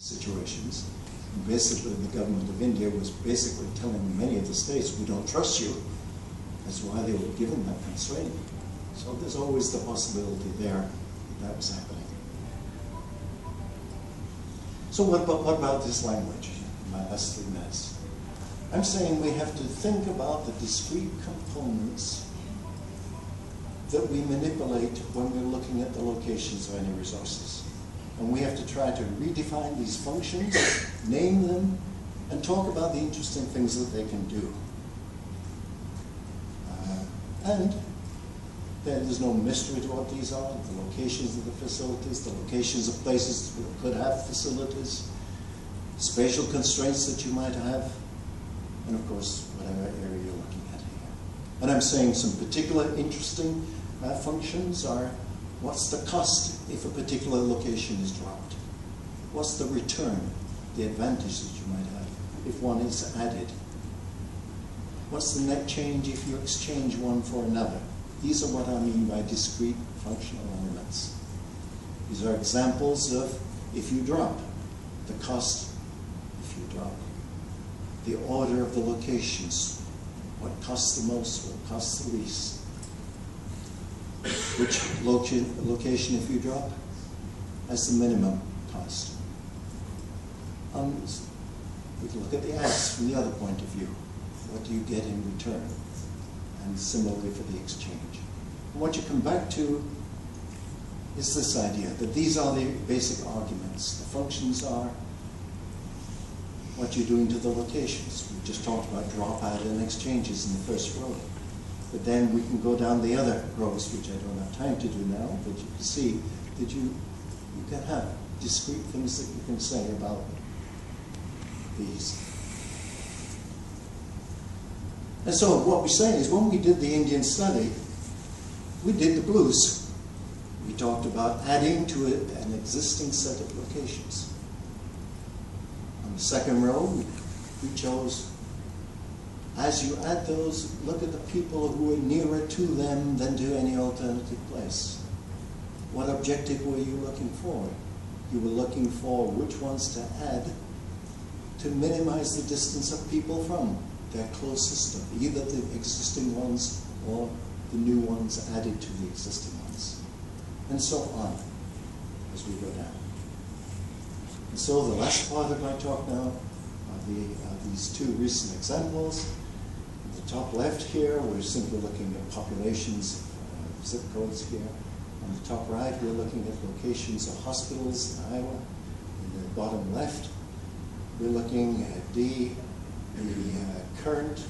situations. And basically, the government of India was basically telling many of the states, we don't trust you. That's why they were given that constraint. So there's always the possibility there that was happening. So what about this language, my last 3 minutes? I'm saying we have to think about the discrete components that we manipulate when we're looking at the locations of any resources. And we have to try to redefine these functions, name them, and talk about the interesting things that they can do. And then there's no mystery to what these are, the locations of the facilities, the locations of places that could have facilities, spatial constraints that you might have, and of course, whatever area you're looking at here. And I'm saying some particular interesting functions are, what's the cost if a particular location is dropped? What's the return, the advantage that you might have if one is added? What's the net change if you exchange one for another? These are what I mean by discrete functional elements. These are examples of if you drop, the cost if you drop, the order of the locations, what costs the most, what costs the least, which location if you drop has the minimum cost. We can look at the ads from the other point of view. What do you get in return? And similarly for the exchange. And what you come back to is this idea that these are the basic arguments. The functions are what you're doing to the locations. We just talked about dropout and exchanges in the first row. But then we can go down the other rows, which I don't have time to do now, but you can see that you can have discrete things that you can say about these. And so what we're saying is when we did the Indian study, we did the blues. We talked about adding to an existing set of locations. On the second row, we chose, as you add those, look at the people who are nearer to them than to any alternative place. What objective were you looking for? You were looking for which ones to add to minimize the distance of people from their closest, either the existing ones or the new ones added to the existing ones, and so on as we go down. And so the last part of my talk now are these 2 recent examples. At the top left here, we're simply looking at populations, zip codes here. On the top right, we're looking at locations of hospitals in Iowa. In the bottom left, we're looking at the current,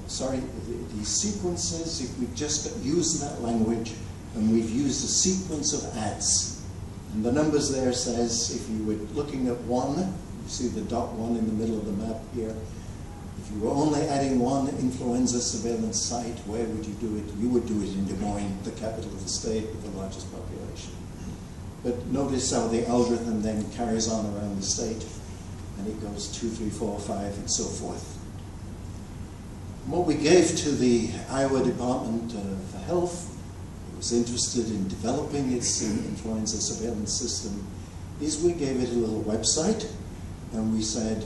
the sequences, if we just use that language, and we've used a sequence of ads. And the numbers there says, if you were looking at 1, you see the dot 1 in the middle of the map here. If you were only adding 1 influenza surveillance site, where would you do it? You would do it in Des Moines, the capital of the state with the largest population. But notice how the algorithm then carries on around the state, and it goes 2, 3, 4, 5, and so forth. And what we gave to the Iowa Department of Health, who was interested in developing its influenza surveillance system, is we gave it a little website, and we said,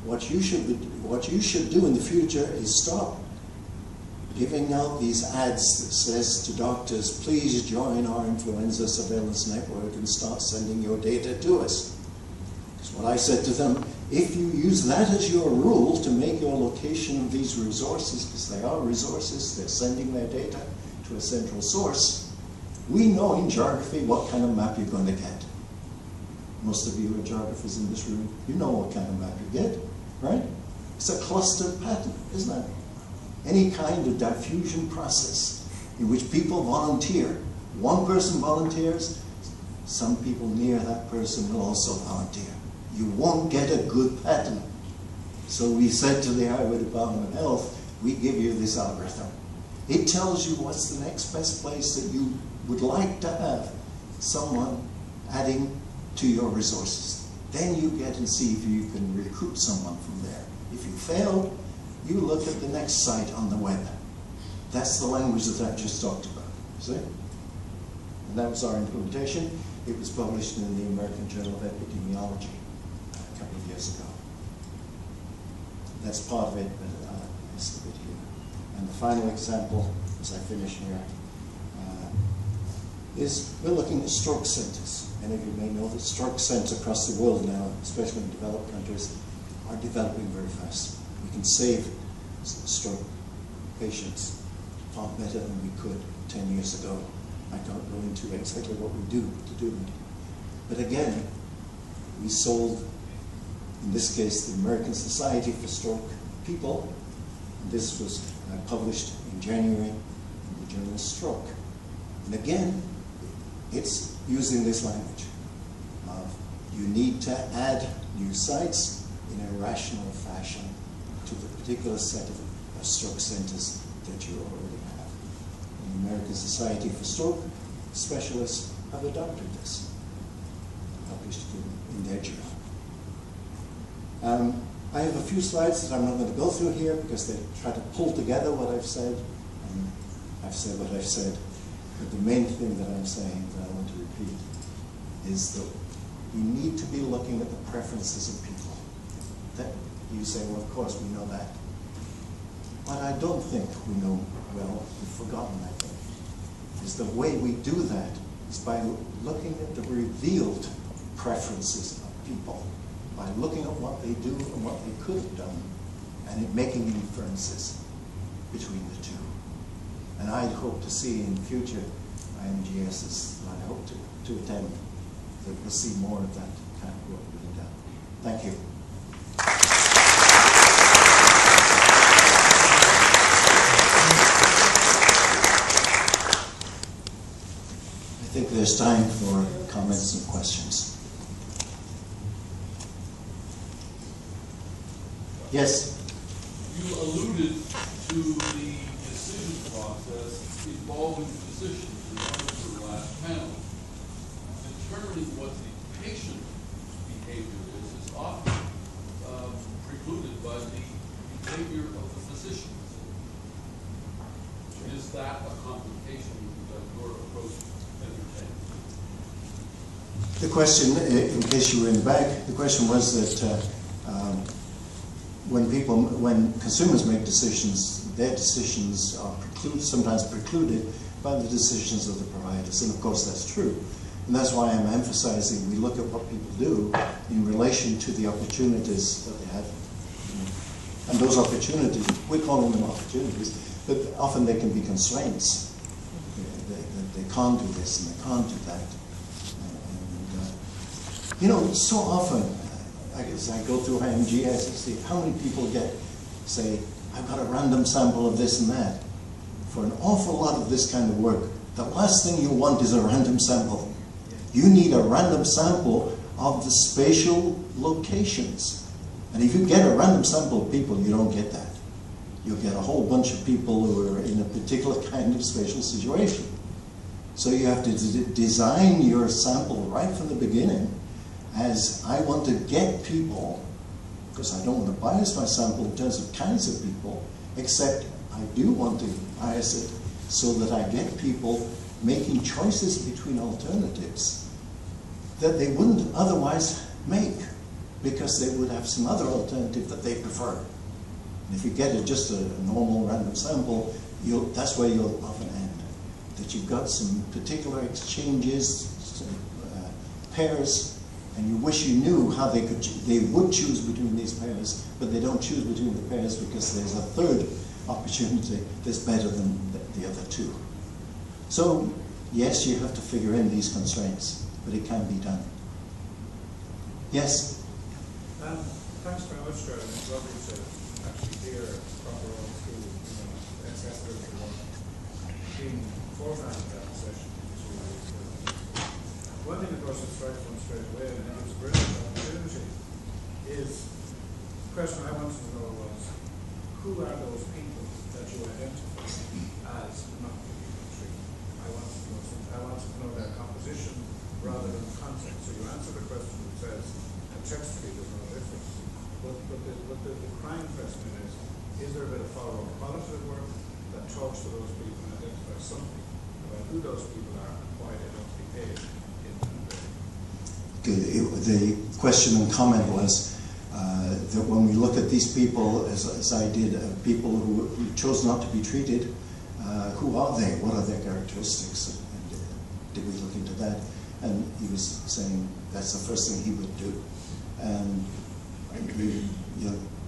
what you should do in the future is stop giving out these ads that says to doctors, please join our influenza surveillance network and start sending your data to us. Because what I said to them, if you use that as your rule to make your location of these resources, because they are resources, they're sending their data to a central source, we know in geography what kind of map you're going to get. Most of you are geographers in this room. You know what kind of map you get, right? It's a clustered pattern, isn't it? Any kind of diffusion process in which people volunteer. One person volunteers, some people near that person will also volunteer. You won't get a good pattern. So we said to the Iowa Department of Health, we give you this algorithm. It tells you what's the next best place that you would like to have someone adding to your resources. Then you get and see if you can recruit someone from there. If you fail, you look at the next site on the web. That's the language that I just talked about, see? And that was our implementation. It was published in the American Journal of Epidemiology a couple of years ago. That's part of it, but I skip it here. And the final example, as I finish here, is we're looking at stroke centers. Many of you may know that stroke centers across the world now, especially in developed countries, are developing very fast. We can save stroke patients far better than we could 10 years ago. I don't go into exactly what we do to do that. But again, we sold, in this case, the American Society for Stroke People. And this was published in January in the journal Stroke. And again, it's using this language of you need to add new sites in a rational fashion to the particular set of stroke centers that you already have. And the American Society for Stroke Specialists have adopted this, published in their journal. I have a few slides that I'm not going to go through here because they try to pull together what I've said. And I've said what I've said. But the main thing that I'm saying that I want to repeat is that we need to be looking at the preferences of people. That you say, well, of course, we know that. But I don't think we know well. We've forgotten, I think. Is the way we do that is by looking at the revealed preferences of people, by looking at what they do and what they could have done, and making inferences between the two. And I'd hope to see in future IMGSs, I hope to attend, that we'll see more of that kind of work being done. Thank you. I think there's time for comments and questions. Yes? You alluded to the decision process involving physicians in one of your last panel. Determining what the patient behavior is often precluded by the behavior of the physicians. Is that a complication that your approach entertains? The question, in case you were in the back, the question was that when consumers make decisions, their decisions are sometimes precluded by the decisions of the providers, and of course that's true. And that's why I'm emphasizing we look at what people do in relation to the opportunities that they have. And those opportunities, we're calling them opportunities, but often they can be constraints. They can't do this and they can't do that. So often, as I go through IMGS, I see how many people say, I've got a random sample of this and that. For an awful lot of this kind of work, the last thing you want is a random sample. You need a random sample of the spatial locations. And if you get a random sample of people, you don't get that. You'll get a whole bunch of people who are in a particular kind of spatial situation. So you have to design your sample right from the beginning as I want to get people, because I don't want to bias my sample in terms of kinds of people, except I do want to bias it so that I get people making choices between alternatives that they wouldn't otherwise make because they would have some other alternative that they prefer. And if you get just a normal random sample, that's where you'll often end. That you've got some particular exchanges, some, pairs, and you wish you knew how they would choose between these pairs, but they don't choose between the pairs because there's a third opportunity that's better than the other two. So, yes, you have to figure in these constraints, but it can be done. Yes? Thanks very much, Gerard. It's lovely to actually hear proper old school, accessibility work being forefront of that session. One thing, of course, that strikes one straight away, and I think it's a brilliant opportunity, is the question I wanted to know was, who are those people that you identify as not being treated? I wanted to know their composition rather than content. So you answer the question that says, contextually there's no difference. But the crime question is there a bit of follow-up qualitative work that talks to those people and identifies something about who those people are and why they don't behave in the question and comment was that when we look at these people, as I did, people who chose not to be treated, who are they? What are their characteristics? And did we look into that? And he was saying that's the first thing he would do. And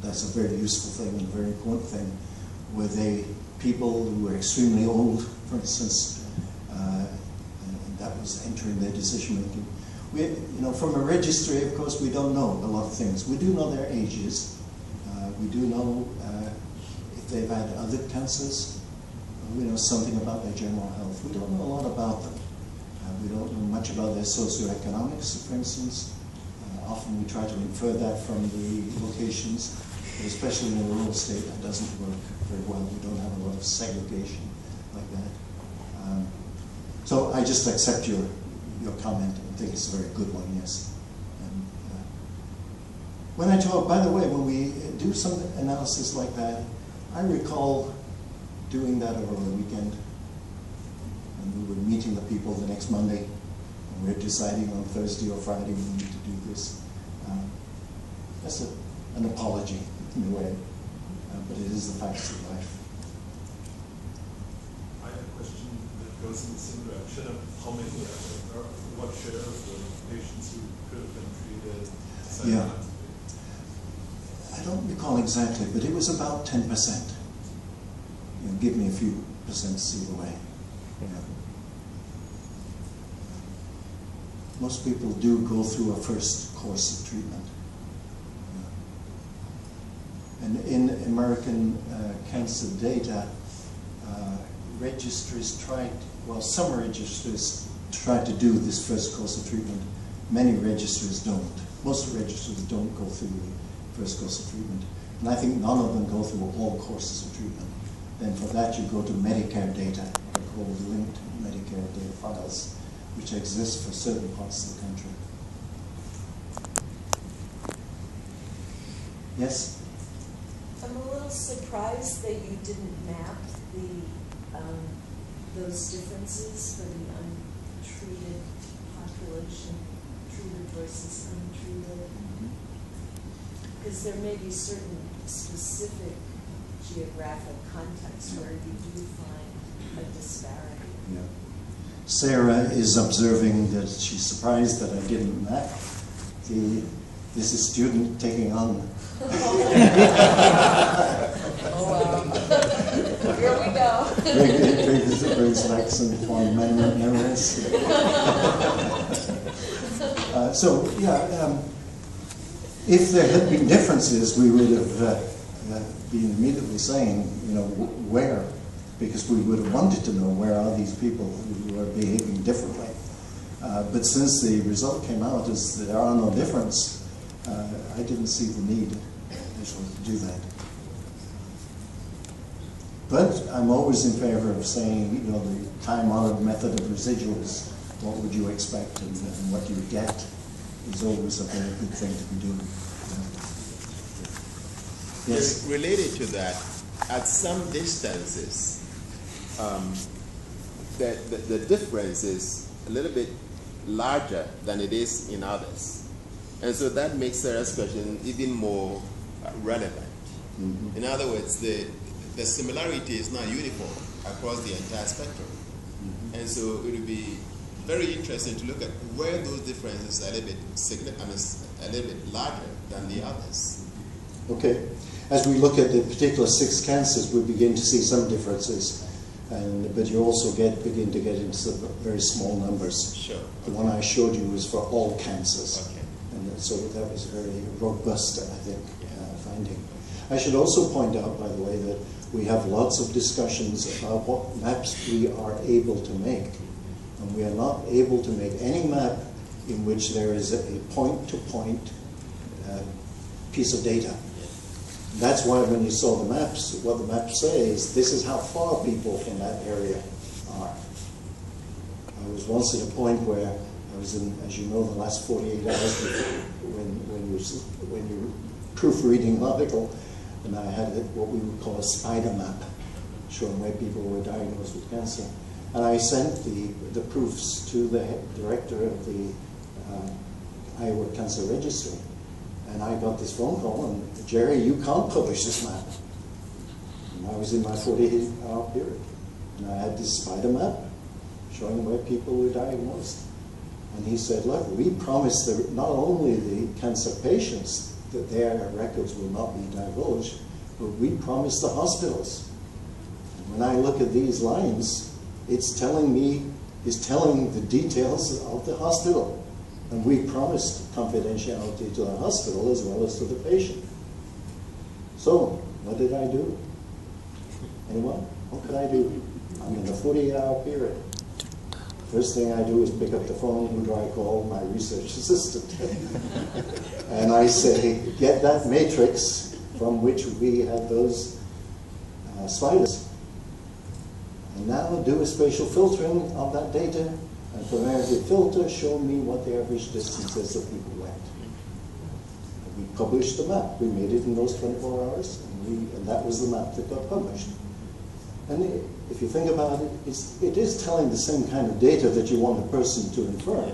that's a very useful thing and a very important thing. Were they people who were extremely old, for instance, and that was entering their decision making? From a registry, of course, we don't know a lot of things. We do know their ages. We do know if they've had other cancers. We know something about their general health. We don't know a lot about them. We don't know much about their socioeconomics, for instance. Often we try to infer that from the locations, but especially in a rural state, that doesn't work very well. We don't have a lot of segregation like that. So I just accept your comment. I think it's a very good one, yes. And, when I talk, by the way, when we do some analysis like that, I recall doing that over the weekend. And we were meeting the people the next Monday, and we were deciding on Thursday or Friday we need to do this. That's an apology in a way, but it is the facts of life. I have a question that goes in the same direction of how many, or what share of the patients who could have been treated? Yeah. I don't recall exactly, but it was about 10%. Give me a few percents either way. Yeah. Most people do go through a first course of treatment. Yeah. And in American cancer data, registries some registries try to do this first course of treatment. Many registries don't. Most registries don't go through the first course of treatment. And I think none of them go through all courses of treatment. Then for that you go to Medicare data, they're called linked Medicare data files, which exist for certain parts of the country. Yes? I'm a little surprised that you didn't map those differences for the untreated population, treated versus untreated. Because there may be certain specific geographic contexts where you do find a disparity. Yeah. Sarah is observing that she's surprised that I didn't map. This is student taking on. Oh, wow. Here we go. Brings back some fond memories. If there had been differences, we would have been immediately saying, where, because we would have wanted to know where are these people who are behaving differently. But since the result came out as there are no difference, I didn't see the need actually to do that. But I'm always in favor of saying, the time-honored method of residuals, what would you expect and what you get is always a very good thing to be doing. Yes? Related to that, at some distances, the difference is a little bit larger than it is in others. And so that makes Sarah's question even more relevant. Mm-hmm. In other words, the similarity is not uniform across the entire spectrum. Mm-hmm. And so it would be very interesting to look at where those differences are a little bit significant, a little bit larger than the others. Okay. As we look at the particular 6 cancers, we begin to see some differences, but you also begin to get into the very small numbers. Sure. The one I showed you was for all cancers. Okay. And so that was a very robust, I think, finding. I should also point out, by the way, that we have lots of discussions about what maps we are able to make. And we are not able to make any map in which there is a point-to-point piece of data. That's why when you saw the maps, what the maps say is this is how far people from that area are. I was once at a point where I was in, as you know, the last 48 hours when you're proofreading an article, and I had what we would call a spider map, showing where people were diagnosed with cancer. And I sent the proofs to the director of the Iowa Cancer Registry. And I got this phone call, and Jerry, you can't publish this map. And I was in my 48-hour period. And I had this spider map showing where people were diagnosed. And he said, look, we promised not only the cancer patients that their records will not be divulged, but we promised the hospitals. And when I look at these lines, it's telling the details of the hospital. And we promised confidentiality to the hospital as well as to the patient. So, what did I do? Anyone? What could I do? I'm in a 48-hour period. First thing I do is pick up the phone. Who do I call? My research assistant. And I say, get that matrix from which we had those spiders. And now do a spatial filtering of that data. And from there, the filter show me what the average distances of people went. And we published the map. We made it in those 24 hours, and that was the map that got published. And if you think about it, it is telling the same kind of data that you want a person to infer.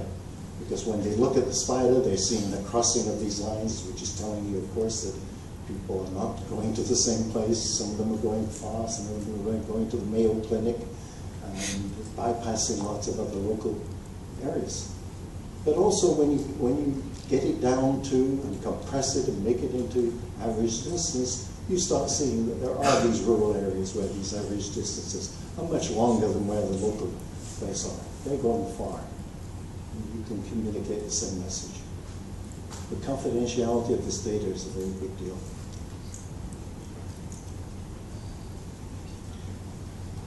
Because when they look at the spider, they're seeing the crossing of these lines, which is telling you, of course, that people are not going to the same place. Some of them are going far, some of them are going to the Mayo Clinic, and bypassing lots of other local areas. But also when you get it down to and compress it and make it into average distance, you start seeing that there are these rural areas where these average distances are much longer than where the local places are. They're going far. You can communicate the same message. The confidentiality of this data is a very big deal.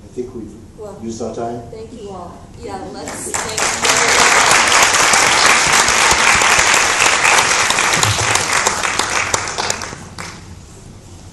I think we've used our time. Thank you all. Yeah, let's thank you.